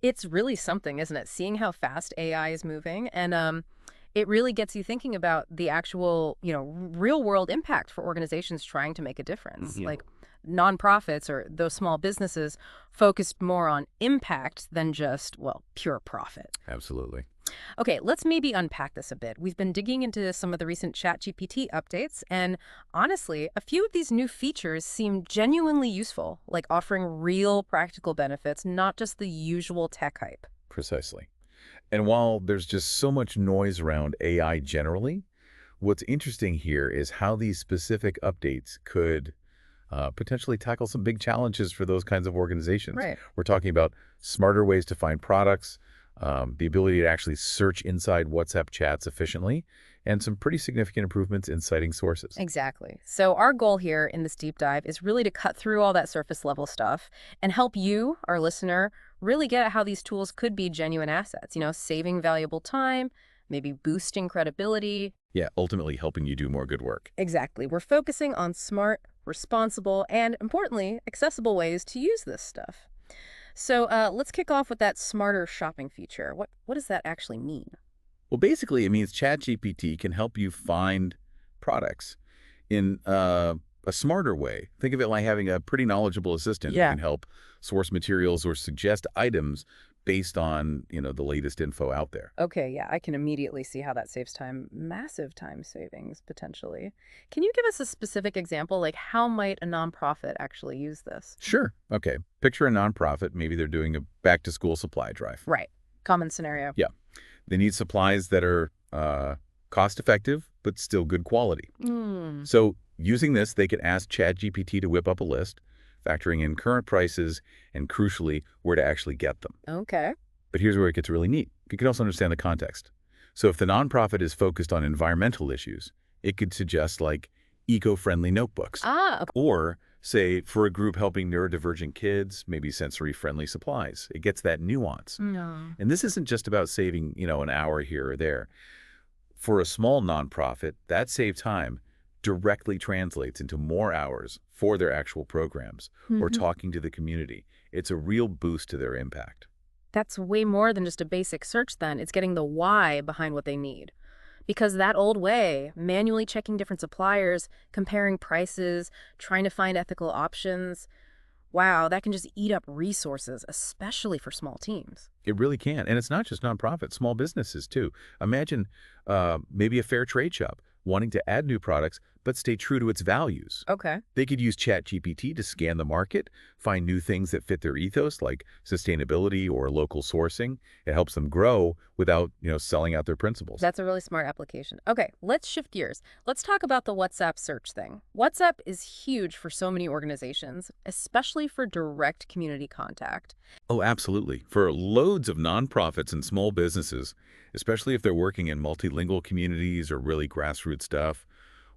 It's really something, isn't it? Seeing how fast AI is moving, and it really gets you thinking about the actual, real world impact for organizations trying to make a difference. Mhm. Like nonprofits or those small businesses focused more on impact than just, well, pure profit. Absolutely. Okay, let's maybe unpack this a bit. We've been digging into some of the recent ChatGPT updates, and honestly, a few of these new features seem genuinely useful, like offering real practical benefits, not just the usual tech hype. Precisely. And while there's just so much noise around AI generally, what's interesting here is how these specific updates could potentially tackle some big challenges for those kinds of organizations. Right. We're talking about smarter ways to find products, the ability to actually search inside WhatsApp chats efficiently, and some pretty significant improvements in citing sources. Exactly. So our goal here in this deep dive is really to cut through all that surface level stuff and help you, our listener, really get at how these tools could be genuine assets, saving valuable time, maybe boosting credibility. Yeah, ultimately helping you do more good work. Exactly. We're focusing on smart, responsible, and importantly, accessible ways to use this stuff. So let's kick off with that smarter shopping feature. What does that actually mean? Well, basically, it means ChatGPT can help you find products in a smarter way. Think of it like having a pretty knowledgeable assistant who Yeah. can help source materials or suggest items based on, the latest info out there. Okay, yeah, I can immediately see how that saves time, massive time savings potentially. Can you give us a specific example? Like, how might a nonprofit actually use this? Sure. Okay. Picture a nonprofit. Maybe they're doing a back-to-school supply drive. Right. Common scenario. Yeah. They need supplies that are cost-effective, but still good quality. Hmm. So using this, they could ask ChatGPT to whip up a list, factoring in current prices and, crucially, where to actually get them. Okay. But here's where it gets really neat. You can also understand the context. So if the nonprofit is focused on environmental issues, it could suggest like eco-friendly notebooks. Ah, okay. Or say for a group helping neurodivergent kids, maybe sensory-friendly supplies. It gets that nuance. No. And this isn't just about saving, an hour here or there. For a small nonprofit, that saved time directly translates into more hours for their actual programs or Hmm. talking to the community. It's a real boost to their impact. That's way more than just a basic search then. It's getting the why behind what they need. Because that old way, manually checking different suppliers, comparing prices, trying to find ethical options, wow, that can just eat up resources, especially for small teams. It really can. And it's not just nonprofits, small businesses too. Imagine maybe a fair trade shop wanting to add new products, but stay true to its values. Okay. They could use ChatGPT to scan the market, find new things that fit their ethos, like sustainability or local sourcing. It helps them grow without, selling out their principles. That's a really smart application. Okay, let's shift gears. Let's talk about the WhatsApp search thing. WhatsApp is huge for so many organizations, especially for direct community contact. Oh, absolutely. For loads of nonprofits and small businesses, especially if they're working in multilingual communities or really grassroots stuff,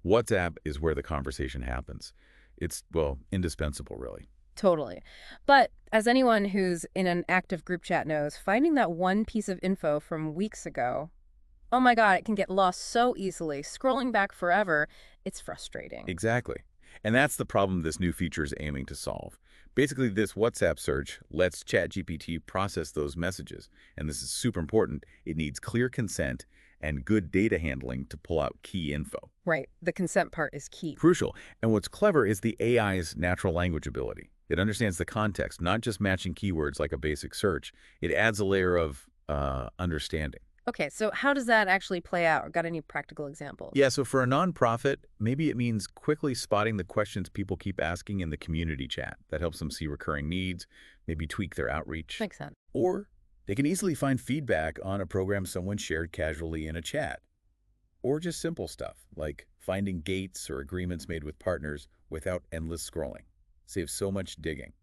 WhatsApp is where the conversation happens. It's, well, indispensable, really. Totally. But as anyone who's in an active group chat knows, finding that one piece of info from weeks ago, oh my God, it can get lost so easily. Scrolling back forever, it's frustrating. Exactly. And that's the problem this new feature is aiming to solve. Basically, this WhatsApp search lets ChatGPT process those messages. And this is super important. It needs clear consent and good data handling to pull out key info. Right. The consent part is key. Crucial. And what's clever is the AI's natural language ability. It understands the context, not just matching keywords like a basic search. It adds a layer of understanding. Okay, so how does that actually play out? Got any practical examples? Yeah, so for a nonprofit, maybe it means quickly spotting the questions people keep asking in the community chat. That helps them see recurring needs, maybe tweak their outreach. Makes sense. Or they can easily find feedback on a program someone shared casually in a chat. Or just simple stuff, like finding gates or agreements made with partners without endless scrolling. Saves so much digging.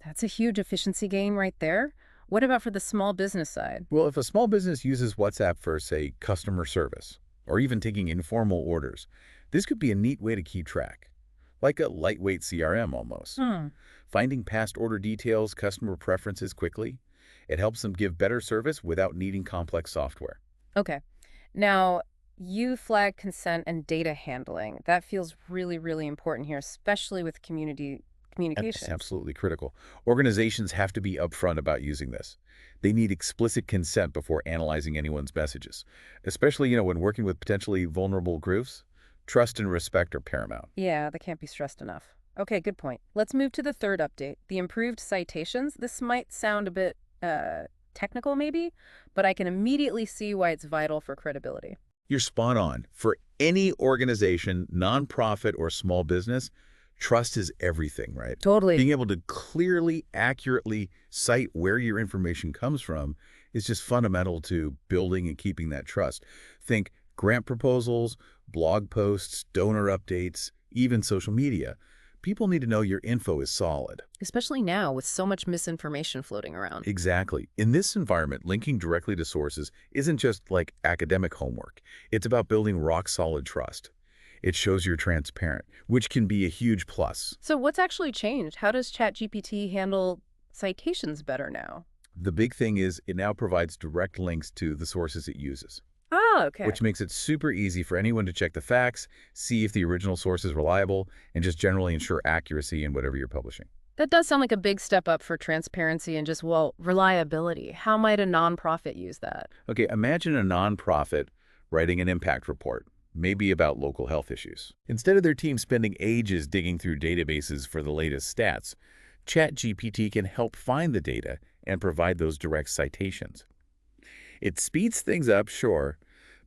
That's a huge efficiency gain right there. What about for the small business side? Well, if a small business uses WhatsApp for, say, customer service, or even taking informal orders, this could be a neat way to keep track. Like a lightweight CRM almost. Hmm. Finding past order details, customer preferences quickly, it helps them give better service without needing complex software. Okay. Now, you flag consent and data handling. That feels really, really important here, especially with community communications. Absolutely critical. Organizations have to be upfront about using this. They need explicit consent before analyzing anyone's messages, especially, when working with potentially vulnerable groups. Trust and respect are paramount. Yeah, that can't be stressed enough. Okay, good point. Let's move to the third update, the improved citations. This might sound a bit technical, maybe, but I can immediately see why it's vital for credibility. You're spot on. For any organization, nonprofit or small business, trust is everything, right? Totally. Being able to clearly, accurately cite where your information comes from is just fundamental to building and keeping that trust. Think grant proposals, blog posts, donor updates, even social media. People need to know your info is solid. Especially now with so much misinformation floating around. Exactly. In this environment, linking directly to sources isn't just like academic homework. It's about building rock-solid trust. It shows you're transparent, which can be a huge plus. So what's actually changed? How does ChatGPT handle citations better now? The big thing is it now provides direct links to the sources it uses, Oh, okay. which makes it super easy for anyone to check the facts, see if the original source is reliable, and just generally ensure accuracy in whatever you're publishing. That does sound like a big step up for transparency and just, well, reliability. How might a nonprofit use that? Okay, imagine a nonprofit writing an impact report, maybe about local health issues. Instead of their team spending ages digging through databases for the latest stats, ChatGPT can help find the data and provide those direct citations. It speeds things up, sure,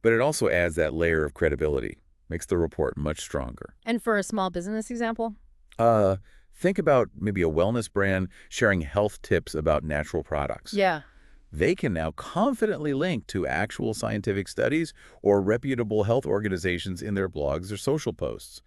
but it also adds that layer of credibility, makes the report much stronger. And for a small business example? Uh, think about maybe a wellness brand sharing health tips about natural products. Yeah. They can now confidently link to actual scientific studies or reputable health organizations in their blogs or social posts.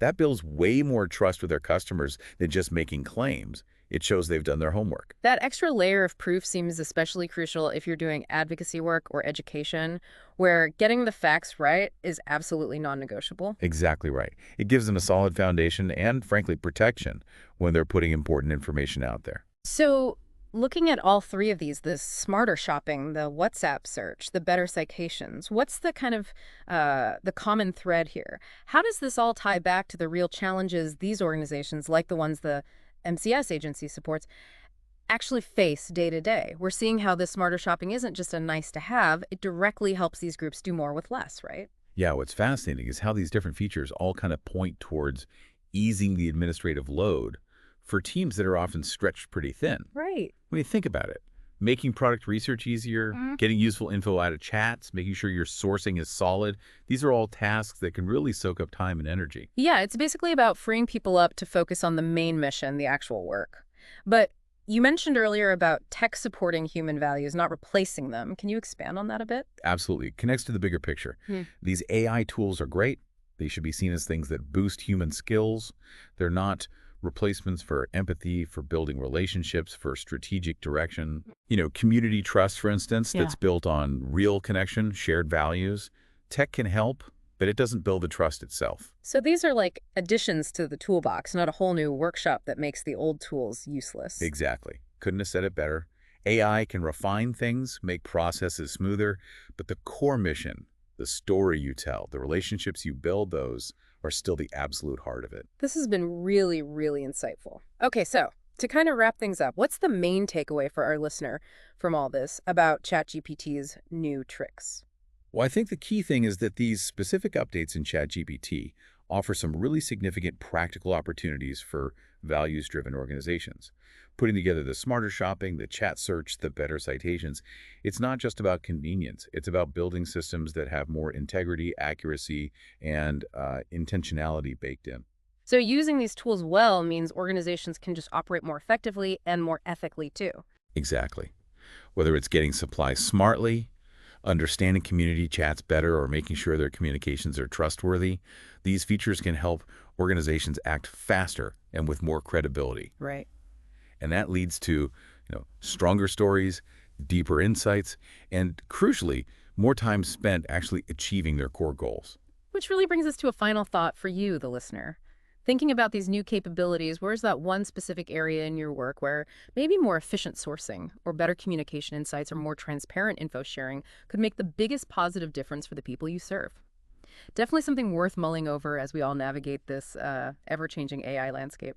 That builds way more trust with their customers than just making claims. It shows they've done their homework. That extra layer of proof seems especially crucial if you're doing advocacy work or education, where getting the facts right is absolutely non-negotiable. Exactly right. It gives them a solid foundation and, frankly, protection when they're putting important information out there. So, looking at all three of these, the smarter shopping, the WhatsApp search, the better citations, what's the kind of the common thread here? How does this all tie back to the real challenges these organizations, like the ones the MCS Agency supports, actually face day to day? We're seeing how this smarter shopping isn't just a nice to have, it directly helps these groups do more with less, right? Yeah, what's fascinating is how these different features all kind of point towards easing the administrative load for teams that are often stretched pretty thin. Right. When you think about it, making product research easier, getting useful info out of chats, making sure your sourcing is solid, these are all tasks that can really soak up time and energy. Yeah, it's basically about freeing people up to focus on the main mission, the actual work. But you mentioned earlier about tech supporting human values, not replacing them. Can you expand on that a bit? Absolutely. It connects to the bigger picture. These AI tools are great. They should be seen as things that boost human skills. They're not replacements for empathy, for building relationships, for strategic direction. Community trust, for instance, that's built on real connection, shared values. Tech can help, but it doesn't build the trust itself. So these are like additions to the toolbox, not a whole new workshop that makes the old tools useless. Exactly. Couldn't have said it better. AI can refine things, make processes smoother, but the core mission, the story you tell, the relationships you build, those are still the absolute heart of it. This has been really, really insightful. Okay, so to kind of wrap things up, what's the main takeaway for our listener from all this about ChatGPT's new tricks? Well, I think the key thing is that these specific updates in ChatGPT offer some really significant practical opportunities for values-driven organizations. Putting together the smarter shopping, the chat search, the better citations, it's not just about convenience. It's about building systems that have more integrity, accuracy, and intentionality baked in. So using these tools well means organizations can just operate more effectively and more ethically too. Exactly. Whether it's getting supplies smartly, understanding community chats better, or making sure their communications are trustworthy, these features can help organizations act faster and with more credibility. Right. And that leads to, stronger stories, deeper insights, and crucially, more time spent actually achieving their core goals. Which really brings us to a final thought for you, the listener. Thinking about these new capabilities, where's that one specific area in your work where maybe more efficient sourcing or better communication insights or more transparent info sharing could make the biggest positive difference for the people you serve? Definitely something worth mulling over as we all navigate this ever-changing AI landscape.